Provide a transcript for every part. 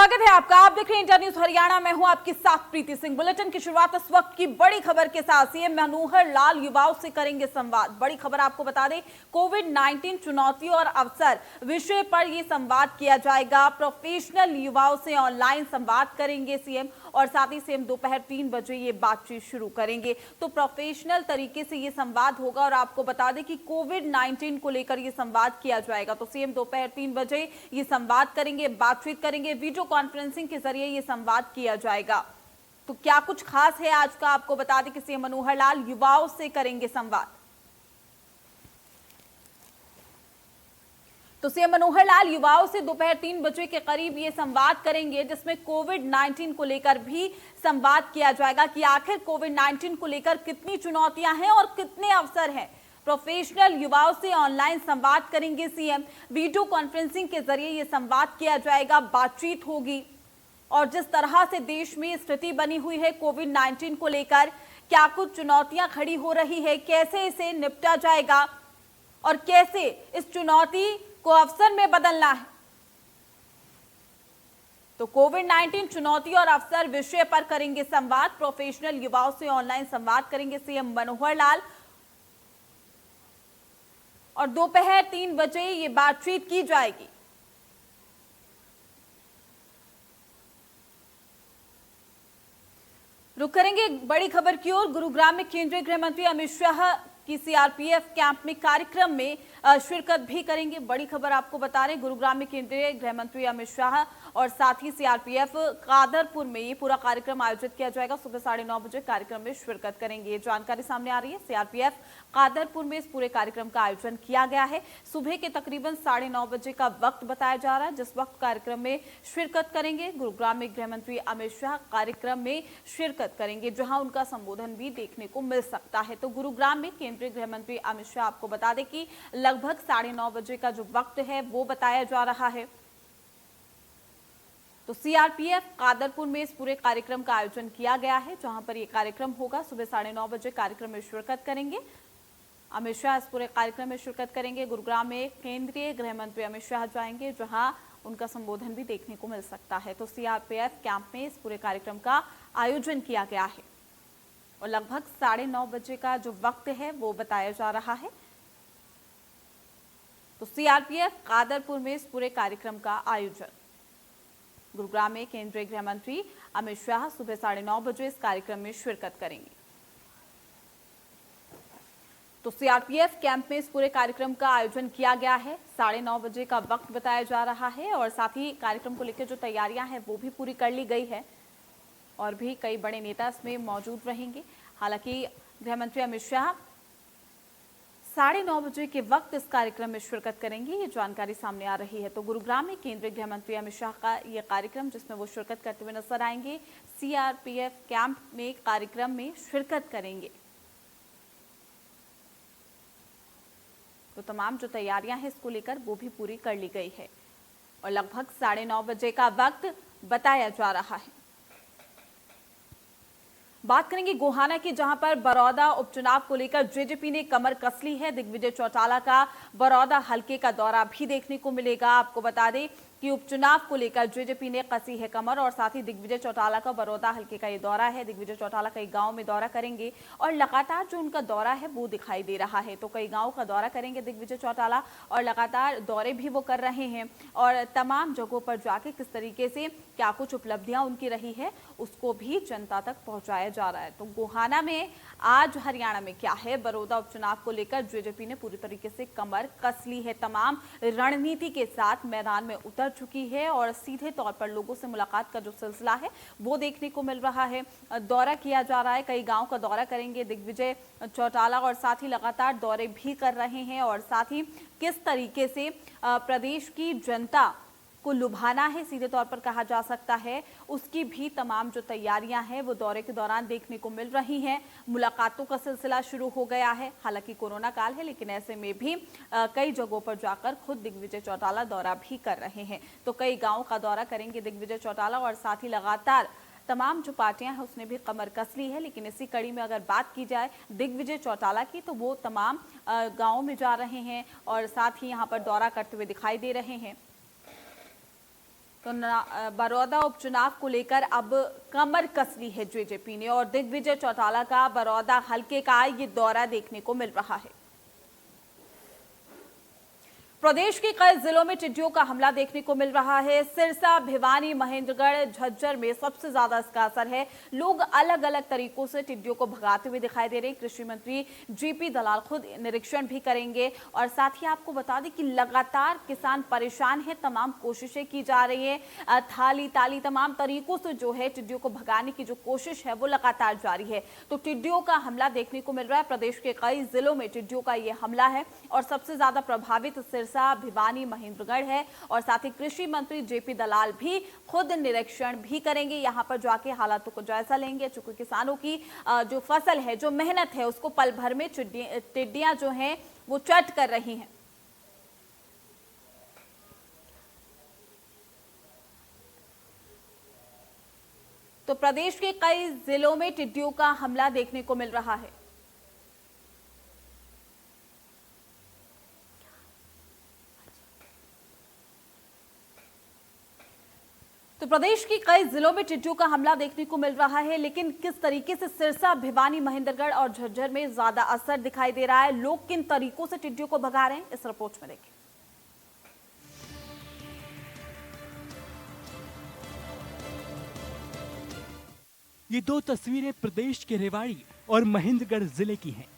स्वागत है आपका। आप देख रहे हैं इंडिया न्यूज हरियाणा। मैं हूं आपके साथ प्रीति सिंह। बुलेटिन की शुरुआत इस वक्त की बड़ी खबर के साथ। सीएम मनोहर लाल युवाओं से करेंगे संवाद। बड़ी खबर आपको बता दें, कोविड-19 चुनौतियों और अवसर विषय पर यह संवाद किया जाएगा। प्रोफेशनल युवाओं से ऑनलाइन संवाद करेंगे सीएम और साथ ही सीएम दोपहर 3 बजे ये बातचीत शुरू करेंगे। तो प्रोफेशनल तरीके से ये संवाद होगा और आपको बता दें कि कोविड-19 को लेकर ये संवाद किया जाएगा। तो सीएम दोपहर 3 बजे ये संवाद करेंगे, बातचीत करेंगे, वीडियो कॉन्फ्रेंसिंग के जरिए ये संवाद किया जाएगा। तो क्या कुछ खास है आज का, आपको बता दें कि सीएम मनोहर लाल युवाओं से करेंगे संवाद। तो सीएम मनोहर लाल युवाओं से दोपहर 3 बजे के करीब ये संवाद करेंगे, जिसमें कोविड-19 को लेकर भी संवाद किया जाएगा कि आखिर कोविड-19 को लेकर कितनी चुनौतियां हैं और कितने अवसर हैं। प्रोफेशनल युवाओं से ऑनलाइन संवाद करेंगे सीएम, वीडियो कॉन्फ्रेंसिंग के जरिए यह संवाद किया जाएगा, बातचीत होगी। और जिस तरह से देश में स्थिति बनी हुई है कोविड-19 को लेकर, क्या कुछ चुनौतियां खड़ी हो रही है, कैसे इसे निपटा जाएगा और कैसे इस चुनौती को अवसर में बदलना है। तो कोविड-19 चुनौती और अवसर विषय पर करेंगे संवाद। प्रोफेशनल युवाओं से ऑनलाइन संवाद करेंगे सीएम मनोहर लाल और दोपहर 3 बजे ये बातचीत की जाएगी। रुक करेंगे बड़ी खबर की ओर। गुरुग्राम में केंद्रीय गृह मंत्री अमित शाह की सीआरपीएफ कैंप में कार्यक्रम में शिरकत भी करेंगे। बड़ी खबर आपको बता रहे हैं, गुरुग्राम में केंद्रीय गृह मंत्री अमित शाह और साथ ही सीआरपीएफ कादरपुर में ये पूरा कार्यक्रम आयोजित किया जाएगा। सुबह 9:30 बजे कार्यक्रम में शिरकत करेंगे। ये जानकारी सामने आ रही है। सीआरपीएफ कादरपुर में इस पूरे कार्यक्रम का आयोजन किया गया है। सुबह के तकरीबन 9:30 बजे का वक्त बताया जा रहा है, जिस वक्त कार्यक्रम में शिरकत करेंगे। गुरुग्राम में गृह मंत्री अमित शाह कार्यक्रम में शिरकत करेंगे, जहां उनका संबोधन भी देखने को मिल सकता है। तो गुरुग्राम में केंद्रीय गृह मंत्री अमित शाह, आपको बता दें कि लगभग 9:30 बजे का जो वक्त है वो बताया जा रहा है। तो सीआरपीएफ कादरपुर में इस पूरे कार्यक्रम का आयोजन किया गया है, जहां पर यह कार्यक्रम होगा। सुबह 9:30 बजे कार्यक्रम में शिरकत करेंगे अमित शाह, इस पूरे कार्यक्रम में शिरकत करेंगे। गुरुग्राम में केंद्रीय गृह मंत्री अमित शाह जाएंगे, जहां उनका संबोधन भी देखने को मिल सकता है। तो सीआरपीएफ कैंप में इस पूरे कार्यक्रम का आयोजन किया गया है और लगभग 9:30 बजे का जो वक्त है वो बताया जा रहा है। तो सीआरपीएफ कादरपुर में इस पूरे कार्यक्रम का आयोजन। गुरुग्राम में केंद्रीय गृह मंत्री अमित शाह सुबह 9:30 बजे इस कार्यक्रम में शिरकत करेंगे। तो सीआरपीएफ कैंप में इस पूरे कार्यक्रम का आयोजन किया गया है। 9:30 बजे का वक्त बताया जा रहा है और साथ ही कार्यक्रम को लेकर जो तैयारियां हैं वो भी पूरी कर ली गई है और भी कई बड़े नेता इसमें मौजूद रहेंगे। हालांकि गृह मंत्री अमित शाह 9:30 बजे के वक्त इस कार्यक्रम में शिरकत करेंगे, ये जानकारी सामने आ रही है। तो गुरुग्राम में केंद्रीय गृह मंत्री अमित शाह का ये कार्यक्रम, जिसमें वो शिरकत करते हुए नजर आएंगे, सीआरपीएफ कैंप में कार्यक्रम में शिरकत करेंगे। तो तमाम जो तैयारियां हैं इसको लेकर वो भी पूरी कर ली गई है और लगभग 9:30 बजे का वक्त बताया जा रहा है। बात करेंगे गोहाना की, जहां पर बरौदा उपचुनाव को लेकर जेजेपी ने कमर कस ली है। दिग्विजय चौटाला का बरौदा हलके का दौरा भी देखने को मिलेगा। आपको बता दें कि उपचुनाव को लेकर जेजेपी ने कसी है कमर और साथ ही दिग्विजय चौटाला का बरौदा हलके का ये दौरा है। दिग्विजय चौटाला कई गांव में दौरा करेंगे और लगातार जो उनका दौरा है वो दिखाई दे रहा है। तो कई गांव का दौरा करेंगे दिग्विजय चौटाला और लगातार दौरे भी वो कर रहे हैं और तमाम जगहों पर जाके किस तरीके से क्या कुछ उपलब्धियां उनकी रही है उसको भी जनता तक पहुंचाया जा रहा है। तो गोहाना में आज हरियाणा में क्या है, बरौदा उपचुनाव को लेकर जेजेपी ने पूरी तरीके से कमर कस ली है। तमाम रणनीति के साथ मैदान में उतर चुकी है और सीधे तौर पर लोगों से मुलाकात का जो सिलसिला है वो देखने को मिल रहा है। दौरा किया जा रहा है, कई गांव का दौरा करेंगे दिग्विजय चौटाला और साथ ही लगातार दौरे भी कर रहे हैं और साथ ही किस तरीके से प्रदेश की जनता को लुभाना है, सीधे तौर पर कहा जा सकता है, उसकी भी तमाम जो तैयारियां हैं वो दौरे के दौरान देखने को मिल रही हैं। मुलाकातों का सिलसिला शुरू हो गया है। हालांकि कोरोना काल है, लेकिन ऐसे में भी कई जगहों पर जाकर खुद दिग्विजय चौटाला दौरा भी कर रहे हैं। तो कई गाँव का दौरा करेंगे दिग्विजय चौटाला और साथ ही लगातार तमाम जो पार्टियां हैं उसने भी कमर कस ली है। लेकिन इसी कड़ी में अगर बात की जाए दिग्विजय चौटाला की, तो वो तमाम गाँव में जा रहे हैं और साथ ही यहाँ पर दौरा करते हुए दिखाई दे रहे हैं। तो बड़ौदा उपचुनाव को लेकर अब कमर कस ली है जेजेपी ने और दिग्विजय चौटाला का बड़ौदा हलके का ये दौरा देखने को मिल रहा है। प्रदेश के कई जिलों में टिड्डियों का हमला देखने को मिल रहा है। सिरसा, भिवानी, महेंद्रगढ़, झज्जर में सबसे ज्यादा इसका असर है। लोग अलग अलग तरीकों से टिड्डियों को भगाते हुए दिखाई दे रहे हैं। कृषि मंत्री जेपी दलाल खुद निरीक्षण भी करेंगे और साथ ही आपको बता दें कि लगातार किसान परेशान है। तमाम कोशिशें की जा रही है, थाली ताली तमाम तरीकों से जो है टिड्डियों को भगाने की जो कोशिश है वो लगातार जारी है। तो टिड्डियों का हमला देखने को मिल रहा है। प्रदेश के कई जिलों में टिड्डियों का ये हमला है और सबसे ज्यादा प्रभावित सिरसा, भिवानी, महेंद्रगढ़ है और साथ ही कृषि मंत्री जेपी दलाल भी खुद निरीक्षण भी करेंगे। यहां पर जाके हालातों को जायजा लेंगे, चूंकि किसानों की जो फसल है, जो मेहनत है, उसको पल भर में टिड्डियां जो हैं वो चट कर रही हैं। तो प्रदेश के कई जिलों में टिड्डियों का हमला देखने को मिल रहा है। तो प्रदेश के कई जिलों में टिड्डियों का हमला देखने को मिल रहा है, लेकिन किस तरीके से सिरसा, भिवानी, महेंद्रगढ़ और झज्जर में ज्यादा असर दिखाई दे रहा है, लोग किन तरीकों से टिड्डियों को भगा रहे हैं, इस रिपोर्ट में देखिए। ये दो तस्वीरें प्रदेश के रेवाड़ी और महेंद्रगढ़ जिले की हैं,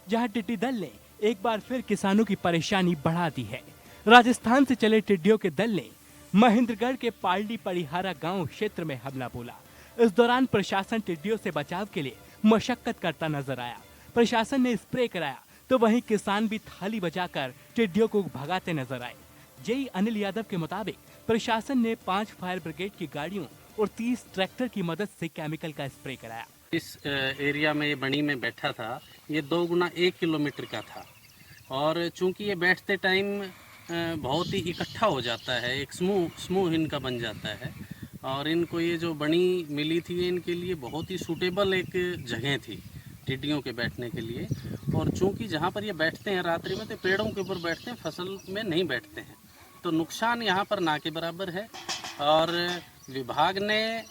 जहां टिड्डी दल ने एक बार फिर किसानों की परेशानी बढ़ा दी है। राजस्थान से चले टिड्डियों के दल ने महेंद्रगढ़ के पालडी पड़िहारा गांव क्षेत्र में हमला बोला। इस दौरान प्रशासन टिड्डियों से बचाव के लिए मशक्कत करता नजर आया। प्रशासन ने स्प्रे कराया तो वहीं किसान भी थाली बजाकर टिड्डियों को भगाते नजर आए। जेई अनिल यादव के मुताबिक प्रशासन ने 5 फायर ब्रिगेड की गाड़ियों और 30 ट्रैक्टर की मदद से केमिकल का स्प्रे कराया। इस एरिया में, ये बणी में बैठा था, ये 2 गुना 1 किलोमीटर का था और चूंकि ये बैठते टाइम बहुत ही इकट्ठा हो जाता है, एक समूह इनका बन जाता है और इनको ये जो बणी मिली थी इनके लिए बहुत ही सूटेबल एक जगह थी टिड्डियों के बैठने के लिए। और चूंकि जहाँ पर ये बैठते हैं रात्रि में तो पेड़ों के ऊपर बैठते हैं, फसल में नहीं बैठते हैं, तो नुकसान यहाँ पर ना के बराबर है। और विभाग ने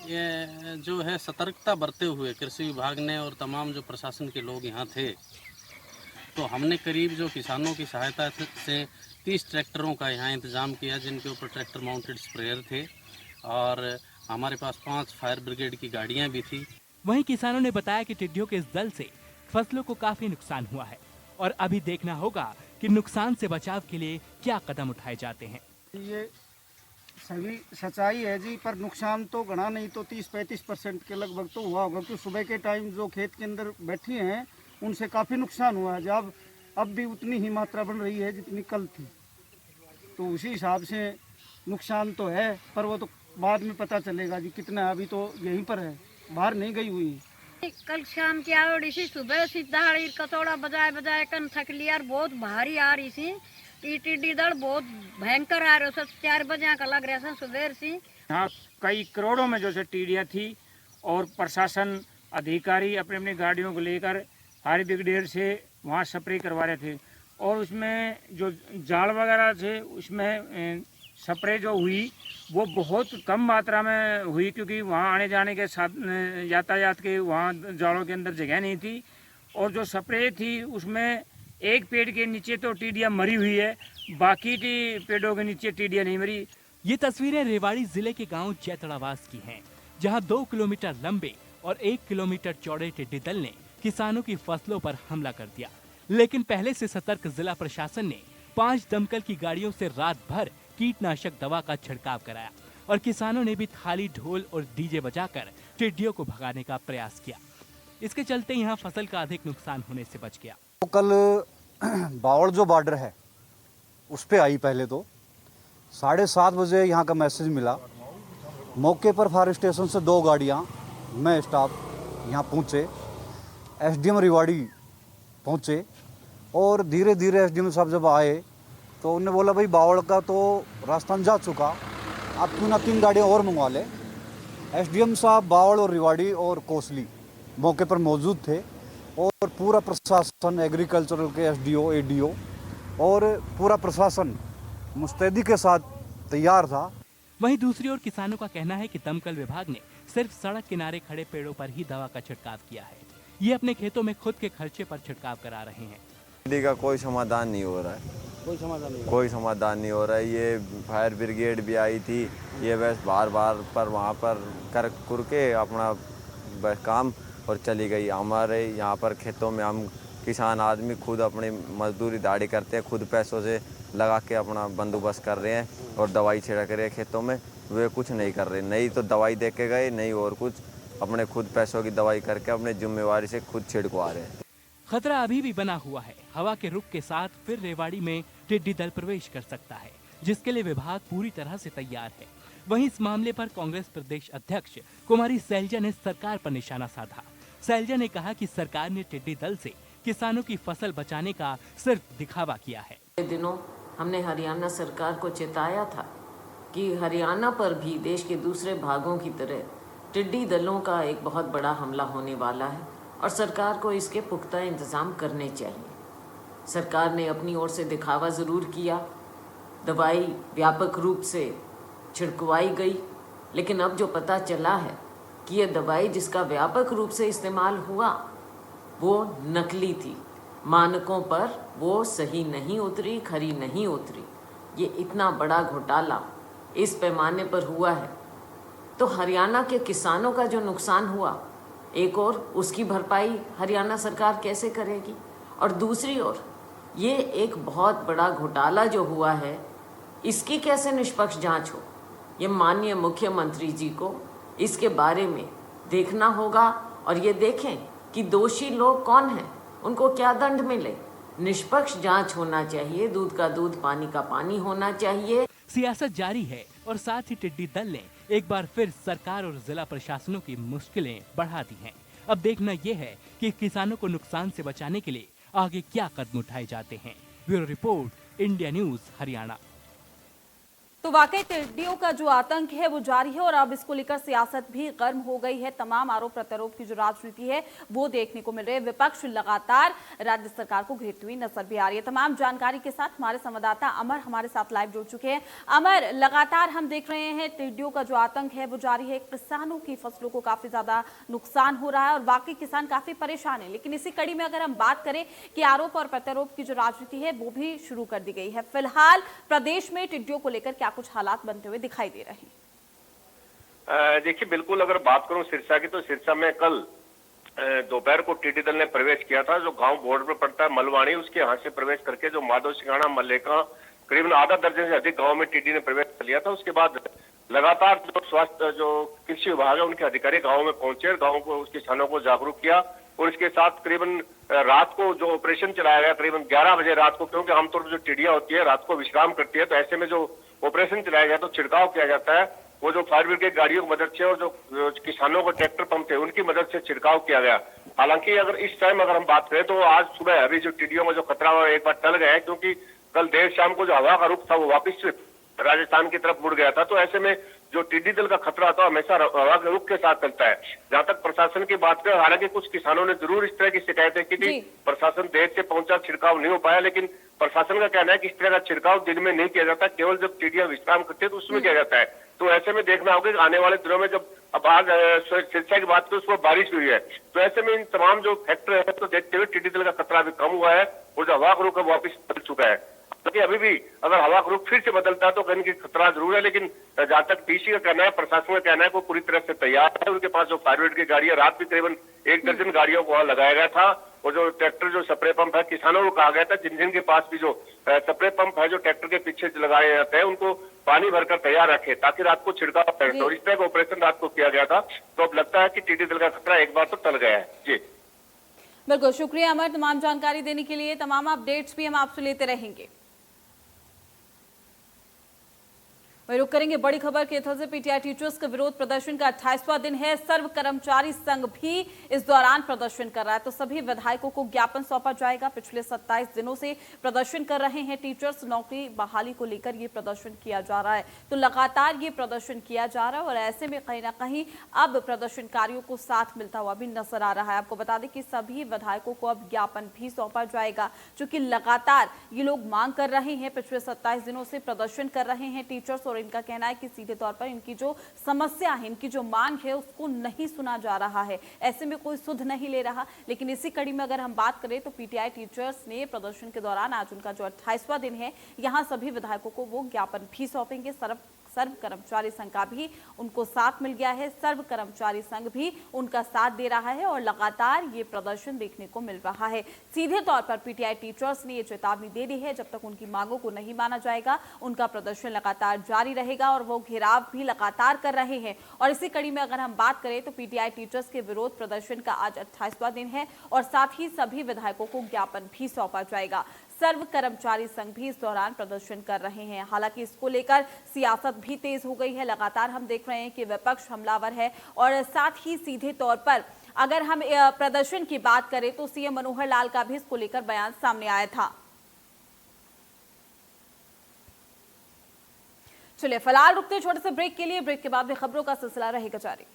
जो है सतर्कता बरते हुए, कृषि विभाग ने और तमाम जो प्रशासन के लोग यहाँ थे, तो हमने करीब जो किसानों की सहायता से 30 ट्रैक्टरों का यहाँ इंतज़ाम किया, जिनके ऊपर ट्रैक्टर माउंटेड स्प्रेयर थे और हमारे पास 5 फायर ब्रिगेड की गाड़ियाँ भी थी। वहीं किसानों ने बताया कि टिड्डियों के इस दल से फसलों को काफी नुकसान हुआ है और अभी देखना होगा कि नुकसान से बचाव के लिए क्या कदम उठाए जाते हैं। ये सभी सच्चाई है जी, पर नुकसान तो घना नहीं तो 30-35% के लगभग तो हुआ होगा, क्योंकि सुबह के टाइम जो खेत के अंदर बैठी हैं उनसे काफ़ी नुकसान हुआ है। जब अब भी उतनी ही मात्रा बन रही है जितनी कल थी, तो उसी हिसाब से नुकसान तो है, पर वो तो बाद में पता चलेगा जी कितना। अभी तो यहीं पर है, बाहर नहीं गई हुई है। कल शाम की आवड़ी सी, सुबह सी दहाड़ी कतौड़ा बजाए बजाए कन थक लिया, बहुत भारी आ रही सी। टिड्डी दल बहुत भयंकर आ रहे, 4 बजे का लग रहा था सुबह से। यहाँ कई करोड़ों में जो से टिड्डियाँ थी और प्रशासन अधिकारी अपनी अपनी गाड़ियों को लेकर फायर ब्रिगेड से वहाँ स्प्रे करवा रहे थे और उसमें जो जाल वगैरह थे उसमें स्प्रे जो हुई वो बहुत कम मात्रा में हुई, क्योंकि वहाँ आने जाने के साथ यातायात के वहाँ जालों के अंदर जगह नहीं थी। और जो स्प्रे थी उसमें एक पेड़ के नीचे तो टिड्डियाँ मरी हुई है, बाकी पेड़ों के नीचे टिड्डियाँ नहीं मरी। ये तस्वीरें रेवाड़ी जिले के गांव जैतड़ावास की हैं, जहां 2 किलोमीटर लंबे और 1 किलोमीटर चौड़े टिड्डी दल ने किसानों की फसलों पर हमला कर दिया। लेकिन पहले से सतर्क जिला प्रशासन ने 5 दमकल की गाड़ियों से रात भर कीटनाशक दवा का छिड़काव कराया और किसानों ने भी थाली, ढोल और डीजे बजाकर टिड्डियों को भगाने का प्रयास किया। इसके चलते यहाँ फसल का अधिक नुकसान होने से बच गया। तो कल बावड़ जो बॉर्डर है उस पे आई, पहले तो 7:30 बजे यहाँ का मैसेज मिला। मौके पर फायर स्टेशन से 2 गाड़ियाँ, मैं स्टाफ यहाँ पहुँचे, एसडीएम रेवाड़ी पहुँचे और धीरे धीरे एसडीएम साहब जब आए तो उन्होंने बोला भाई बावड़ का तो राजस्थान जा चुका, आप क्यों ना 3 गाड़ियाँ और मंगवा लें। एसडीएम साहब बावड़ और रेवाड़ी और कोसली मौके पर मौजूद थे और पूरा प्रशासन, एग्रीकल्चर के एसडीओ, एडीओ और पूरा प्रशासन मुस्तैदी के साथ तैयार था। वहीं दूसरी ओर किसानों का कहना है कि दमकल विभाग ने सिर्फ सड़क किनारे खड़े पेड़ों पर ही दवा का छिड़काव किया है। ये अपने खेतों में खुद के खर्चे पर छिड़काव करा रहे हैं। टिड्डी का कोई समाधान नहीं हो रहा है, कोई समाधान नहीं हो रहा है। ये फायर ब्रिगेड भी आई थी, ये बस बार पर वहाँ पर कर के अपना बस काम और चली गई। हमारे यहाँ पर खेतों में हम किसान आदमी खुद अपनी मजदूरी दाढ़ी करते हैं, खुद पैसों से लगा के अपना बंदोबस्त कर रहे हैं और दवाई छिड़क रहे हैं खेतों में। वे कुछ नहीं कर रहे, नहीं तो दवाई दे के गए, नहीं और कुछ, अपने खुद पैसों की दवाई करके अपने जिम्मेवारी से खुद छिड़कवा रहे हैं। खतरा अभी भी बना हुआ है। हवा के रुख के साथ फिर रेवाड़ी में टिड्डी दल प्रवेश कर सकता है, जिसके लिए विभाग पूरी तरह से तैयार है। वहीं इस मामले पर कांग्रेस प्रदेश अध्यक्ष कुमारी सैलजा ने सरकार पर निशाना साधा। सैलजा ने कहा कि सरकार ने टिड्डी दल से किसानों की फसल बचाने का सिर्फ दिखावा किया है। दिनों हमने हरियाणा सरकार को चेताया था कि हरियाणा पर भी देश के दूसरे भागों की तरह टिड्डी दलों का एक बहुत बड़ा हमला होने वाला है और सरकार को इसके पुख्ता इंतजाम करने चाहिए। सरकार ने अपनी ओर से दिखावा ज़रूर किया, दवाई व्यापक रूप से छिड़कवाई गई, लेकिन अब जो पता चला है कि यह दवाई जिसका व्यापक रूप से इस्तेमाल हुआ वो नकली थी, मानकों पर वो सही नहीं उतरी, खरी नहीं उतरी। ये इतना बड़ा घोटाला इस पैमाने पर हुआ है तो हरियाणा के किसानों का जो नुकसान हुआ, एक और उसकी भरपाई हरियाणा सरकार कैसे करेगी, और दूसरी ओर ये एक बहुत बड़ा घोटाला जो हुआ है इसकी कैसे निष्पक्ष जांच हो। ये माननीय मुख्यमंत्री जी को इसके बारे में देखना होगा और ये देखें कि दोषी लोग कौन हैं, उनको क्या दंड मिले। निष्पक्ष जांच होना चाहिए, दूध का दूध पानी का पानी होना चाहिए। सियासत जारी है और साथ ही टिड्डी दल ने एक बार फिर सरकार और जिला प्रशासनों की मुश्किलें बढ़ा दी हैं। अब देखना यह है कि किसानों को नुकसान से बचाने के लिए आगे क्या कदम उठाए जाते हैं। Bureau report, India news, Haryana. तो वाकई टिड्डियों का जो आतंक है वो जारी है और अब इसको लेकर सियासत भी गर्म हो गई है। तमाम आरोप प्रत्यारोप की जो राजनीति है वो देखने को मिल रही है। विपक्ष लगातार राज्य सरकार को घेरती हुई नजर भी आ रही है। तमाम जानकारी के साथ हमारे संवाददाता अमर हमारे साथ लाइव जुड़ चुके हैं। अमर, लगातार हम देख रहे हैं टिड्डियों का जो आतंक है वो जारी है। किसानों की फसलों को काफी ज्यादा नुकसान हो रहा है और वाकई किसान काफी परेशान है। लेकिन इसी कड़ी में अगर हम बात करें कि आरोप और प्रत्यारोप की जो राजनीति है वो भी शुरू कर दी गई है। फिलहाल प्रदेश में टिड्डियों को लेकर क्या कुछ हालात बनते हुए दिखाई दे रहे हैं? देखिए, बिल्कुल अगर बात करूं सिरसा की, तो सिरसा में कल दोपहर को टिड्डी दल ने प्रवेश किया था। जो गांव बॉर्डर पर पड़ता है मलवाणी, उसके यहाँ से प्रवेश करके जो माधव सिंगाना, मल्लेका, करीबन आधा दर्जन से अधिक गांव में टिड्डी ने प्रवेश कर लिया था। उसके बाद लगातार जो स्वास्थ्य, जो कृषि विभाग है, उनके अधिकारी गाँव में पहुंचे, गाँव को, किसानों को जागरूक किया और इसके साथ करीबन रात को जो ऑपरेशन चलाया गया, करीबन 11 बजे रात को, क्योंकि आमतौर पर जो टिड्डियां होती है रात को विश्राम करती है, तो ऐसे में जो ऑपरेशन चलाया गया तो छिड़काव किया जाता है। वो जो फायर ब्रिगेड गाड़ियों की मदद से और जो किसानों को ट्रैक्टर पंप थे उनकी मदद से छिड़काव किया गया। हालांकि अगर इस टाइम अगर हम बात करें तो आज सुबह अभी जो टिड्डियों में जो खतरा हुआ एक बार टल गया है, क्योंकि कल देर शाम को जो हवा का रुख था वो वापिस राजस्थान की तरफ मुड़ गया था। तो ऐसे में जो टिड्डी दल का खतरा था हमेशा हवा के रुख के साथ चलता है। जहां तक प्रशासन की बात करें, हालांकि कुछ किसानों ने जरूर इस तरह की शिकायतें की थी, प्रशासन देर से पहुंचा, छिड़काव नहीं हो पाया। लेकिन प्रशासन का कहना है कि इस तरह का छिड़काव दिन में नहीं किया जाता, केवल जब टिड्डियां विश्राम करती है तो उसमें किया जाता है। तो ऐसे में देखना होगा कि आने वाले दिनों में जब अब आज सिरसा की बात करें उसमें बारिश हुई है, तो ऐसे में इन तमाम जो फैक्टर है तो देखते हुए टिड्डी दल का खतरा भी कम हुआ है और जो हवा का रुख है वापिस बदल चुका है। लेकिन अभी भी अगर हवा का रुख फिर से बदलता है तो कहीं की खतरा जरूर है। लेकिन जहां तक डीसी का कहना है, प्रशासन का कहना है वो पूरी तरह से तैयार है। उनके पास जो फायर ब्रिगेड की गाड़ियां, रात भी करीबन 1 दर्जन गाड़ियों को वहां लगाया गया था और जो ट्रैक्टर, जो स्प्रे पंप है, किसानों को कहा गया था जिन जिन के पास भी जो स्प्रे पंप है जो ट्रैक्टर के पीछे लगाए जाते हैं उनको पानी भरकर तैयार रखे ताकि रात को छिड़काव करें। तो इस तरह का ऑपरेशन रात को किया गया था। तो अब लगता है कि टिड्डी दल का खतरा एक बार तो टल गया है। जी बिल्कुल, शुक्रिया अमर तमाम जानकारी देने के लिए। तमाम अपडेट्स भी हम आपसे लेते रहेंगे। वही रुक करेंगे बड़ी खबर के थल से। पीटीआई टीचर्स के विरोध प्रदर्शन का 28वां दिन है। सर्व कर्मचारी संघ भी इस दौरान प्रदर्शन कर रहा है, तो सभी विधायकों को ज्ञापन सौंपा जाएगा। पिछले 27 दिनों से प्रदर्शन कर रहे हैं टीचर्स। नौकरी बहाली को लेकर ये प्रदर्शन किया जा रहा है, तो लगातार ये प्रदर्शन किया जा रहा है और ऐसे में कहीं ना कहीं अब प्रदर्शनकारियों को साथ मिलता हुआ भी नजर आ रहा है। आपको बता दें कि सभी विधायकों को अब ज्ञापन भी सौंपा जाएगा, क्योंकि लगातार ये लोग मांग कर रहे हैं। पिछले 27 दिनों से प्रदर्शन कर रहे हैं टीचर्स और और इनका कहना है कि सीधे तौर पर इनकी जो समस्या है, इनकी जो मांग है, उसको नहीं सुना जा रहा है। ऐसे में कोई सुध नहीं ले रहा। लेकिन इसी कड़ी में अगर हम बात करें तो पीटीआई टीचर्स ने प्रदर्शन के दौरान आज उनका जो 28वां दिन है, यहाँ सभी विधायकों को वो ज्ञापन भी सौंपेंगे। सर्व कर्मचारी संघ का भी उनको साथ मिल गया है। सर्व कर्मचारी संघ भी उनका साथ दे रहा है और लगातार ये प्रदर्शन देखने को मिल रहा है। सीधे तौर पर पीटीआई टीचर्स ने ये चेतावनी दे दी है, जब तक उनकी मांगों को नहीं माना जाएगा उनका प्रदर्शन लगातार जारी रहेगा और वो घेराव भी लगातार कर रहे हैं। और इसी कड़ी में अगर हम बात करें तो पीटीआई टीचर्स के विरोध प्रदर्शन का आज 28वां दिन है और साथ ही सभी विधायकों को ज्ञापन भी सौंपा जाएगा। सर्व कर्मचारी संघ भी इस दौरान प्रदर्शन कर रहे हैं। हालांकि इसको लेकर सियासत भी तेज हो गई है। लगातार हम देख रहे हैं कि विपक्ष हमलावर है और साथ ही सीधे तौर पर अगर हम प्रदर्शन की बात करें तो सीएम मनोहर लाल का भी इसको लेकर बयान सामने आया था। चलिए फिलहाल रुकते छोटे से ब्रेक के लिए। ब्रेक के बाद भी खबरों का सिलसिला रहेगा जारी।